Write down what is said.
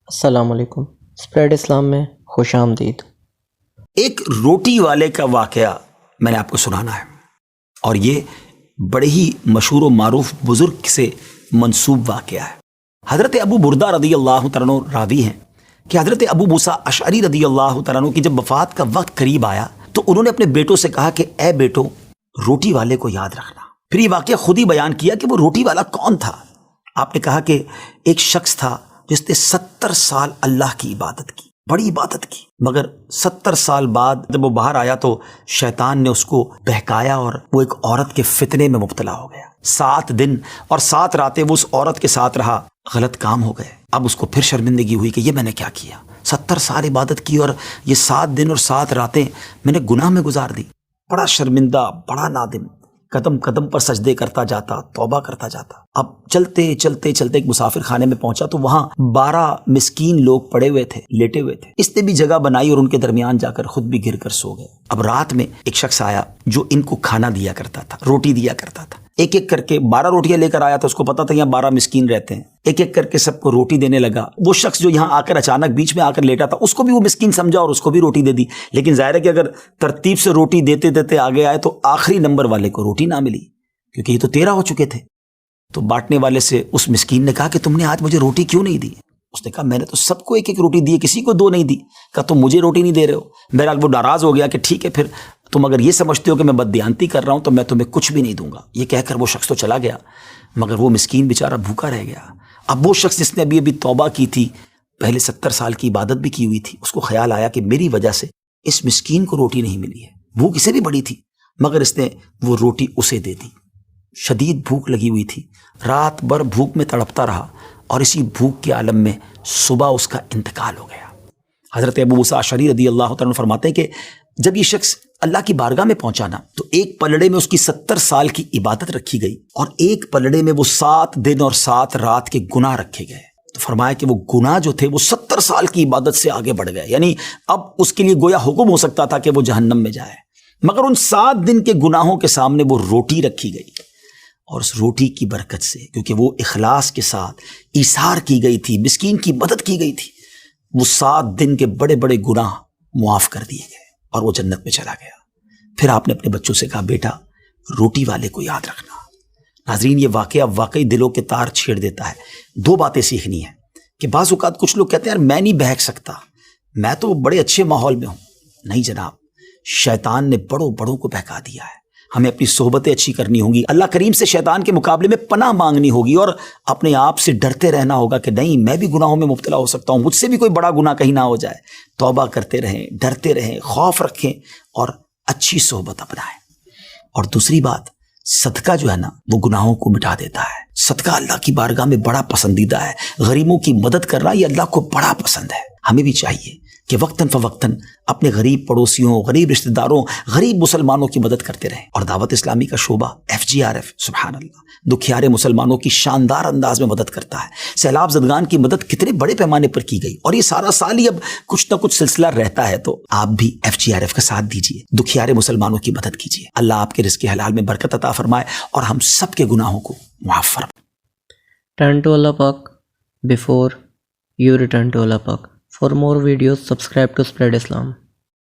السلام علیکم، اسپریڈ اسلام میں خوش آمدید۔ ایک روٹی والے کا واقعہ میں نے آپ کو سنانا ہے، اور یہ بڑے ہی مشہور و معروف بزرگ سے منسوب واقعہ ہے۔ حضرت ابو بردہ رضی اللہ تعالیٰ عنہ راوی ہیں کہ حضرت ابو موسیٰ اشعری رضی اللہ تعالیٰ عنہ کی جب وفات کا وقت قریب آیا تو انہوں نے اپنے بیٹوں سے کہا کہ اے بیٹو، روٹی والے کو یاد رکھنا۔ پھر یہ واقعہ خود ہی بیان کیا کہ وہ روٹی والا کون تھا۔ آپ نے کہا کہ ایک شخص تھا جس نے 70 سال اللہ کی عبادت کی، بڑی عبادت کی، مگر 70 سال بعد جب وہ باہر آیا تو شیطان نے اس کو بہکایا اور وہ ایک عورت کے فتنے میں مبتلا ہو گیا۔ 7 دن اور 7 راتیں وہ اس عورت کے ساتھ رہا، غلط کام ہو گئے۔ اب اس کو پھر شرمندگی ہوئی کہ یہ میں نے کیا کیا، 70 سال عبادت کی اور یہ 7 دن اور 7 راتیں میں نے گناہ میں گزار دی۔ بڑا شرمندہ، بڑا نادم، قدم قدم پر سجدے کرتا جاتا، توبہ کرتا جاتا۔ اب چلتے چلتے چلتے ایک مسافر خانے میں پہنچا تو وہاں 12 مسکین لوگ پڑے ہوئے تھے، لیٹے ہوئے تھے۔ اس نے بھی جگہ بنائی اور ان کے درمیان جا کر خود بھی گر کر سو گئے۔ اب رات میں ایک شخص آیا جو ان کو کھانا دیا کرتا تھا، روٹی دیا کرتا تھا۔ ایک ایک کر کے 12 روٹیاں لے کر آیا تھا، اس کو پتا تھا یہاں 12 مسکین رہتے ہیں۔ ایک ایک کر کے سب کو روٹی دینے لگا۔ وہ شخص جو یہاں آ کر اچانک بیچ میں آ کر لیٹا تھا، اس کو بھی وہ مسکین سمجھا اور اس کو بھی روٹی دے دی۔ لیکن ظاہر ہے کہ اگر ترتیب سے روٹی دیتے دیتے آگے آئے تو آخری نمبر والے کو روٹی نہ ملی، کیونکہ یہ تو 13 ہو چکے تھے۔ تو بانٹنے والے سے اس مسکین نے کہا کہ تم نے آج مجھے روٹی کیوں نہیں دی؟ اس نے کہا میں نے تو سب کو ایک ایک روٹی دی، کسی کو 2 نہیں دی۔ کہا تم مجھے روٹی نہیں دے رہے ہو۔ بہرحال وہ ناراض ہو گیا کہ ٹھیک ہے، پھر تم اگر یہ سمجھتے ہو کہ میں بددیانتی کر رہا ہوں تو میں تمہیں کچھ بھی نہیں دوں گا۔ یہ کہہ کر وہ شخص تو چلا گیا، مگر وہ مسکین بیچارہ بھوکا رہ گیا۔ اب وہ شخص جس نے ابھی توبہ کی تھی، پہلے 70 سال کی عبادت بھی کی ہوئی تھی، اس کو خیال آیا کہ میری وجہ سے اس مسکین کو روٹی نہیں ملی ہے۔ بھوک اسے بھی بڑی تھی، مگر اس نے وہ روٹی اسے دے دی۔ شدید بھوک لگی ہوئی تھی، رات بھر بھوک میں تڑپتا رہا، اور اسی بھوک کے عالم میں صبح اس کا انتقال ہو گیا۔ حضرت ابو موسیٰ اشعری رضی اللہ تعالیٰ عنہ فرماتے ہیں کہ جب یہ شخص اللہ کی بارگاہ میں پہنچا نا تو ایک پلڑے میں اس کی 70 سال کی عبادت رکھی گئی، اور ایک پلڑے میں وہ 7 دن اور 7 رات کے گناہ رکھے گئے۔ تو فرمایا کہ وہ گناہ جو تھے وہ 70 سال کی عبادت سے آگے بڑھ گئے، یعنی اب اس کے لیے گویا حکم ہو سکتا تھا کہ وہ جہنم میں جائے، مگر ان 7 دن کے گناہوں کے سامنے وہ روٹی رکھی گئی، اور اس روٹی کی برکت سے، کیونکہ وہ اخلاص کے ساتھ ایثار کی گئی تھی، مسکین کی مدد کی گئی تھی، وہ 7 دن کے بڑے بڑے گناہ معاف کر دیے گئے اور وہ جنت میں چلا گیا۔ پھر آپ نے اپنے بچوں سے کہا بیٹا روٹی والے کو یاد رکھنا۔ ناظرین، یہ واقعہ واقعی دلوں کے تار چھیڑ دیتا ہے۔ 2 باتیں سیکھنی ہیں کہ بعض اوقات کچھ لوگ کہتے ہیں یار میں نہیں بہک سکتا، میں تو بڑے اچھے ماحول میں ہوں۔ نہیں جناب، شیطان نے بڑوں بڑوں کو بہکا دیا ہے۔ ہمیں اپنی صحبتیں اچھی کرنی ہوں گی، اللہ کریم سے شیطان کے مقابلے میں پناہ مانگنی ہوگی، اور اپنے آپ سے ڈرتے رہنا ہوگا کہ نہیں میں بھی گناہوں میں مبتلا ہو سکتا ہوں، مجھ سے بھی کوئی بڑا گناہ کہیں نہ ہو جائے۔ توبہ کرتے رہیں، ڈرتے رہیں، خوف رکھیں اور اچھی صحبت اپنائیں۔ اور دوسری بات، صدقہ جو ہے نا وہ گناہوں کو مٹا دیتا ہے۔ صدقہ اللہ کی بارگاہ میں بڑا پسندیدہ ہے۔ غریبوں کی مدد کرنا یہ اللہ کو بڑا پسند ہے۔ ہمیں بھی چاہیے کہ وقتاً فوقتاً اپنے غریب پڑوسیوں، غریب رشتہ داروں، غریب مسلمانوں کی مدد کرتے رہیں۔ اور دعوت اسلامی کا شعبہ FGRF سبحان اللہ دکھیارے مسلمانوں کی شاندار انداز میں مدد کرتا ہے۔ سیلاب زدگان کی مدد کتنے بڑے پیمانے پر کی گئی، اور یہ سارا سال ہی اب کچھ نہ کچھ سلسلہ رہتا ہے، تو آپ بھی FGRF کا ساتھ دیجیے، دکھیارے مسلمانوں کی مدد کیجیے۔ اللہ آپ کے رزق حلال میں برکت عطا فرمائے اور ہم سب کے گناہوں کو معاف فرمائے۔ Turn to Allah Pak before you return to Allah Pak. For more videos, subscribe to Spread Islam.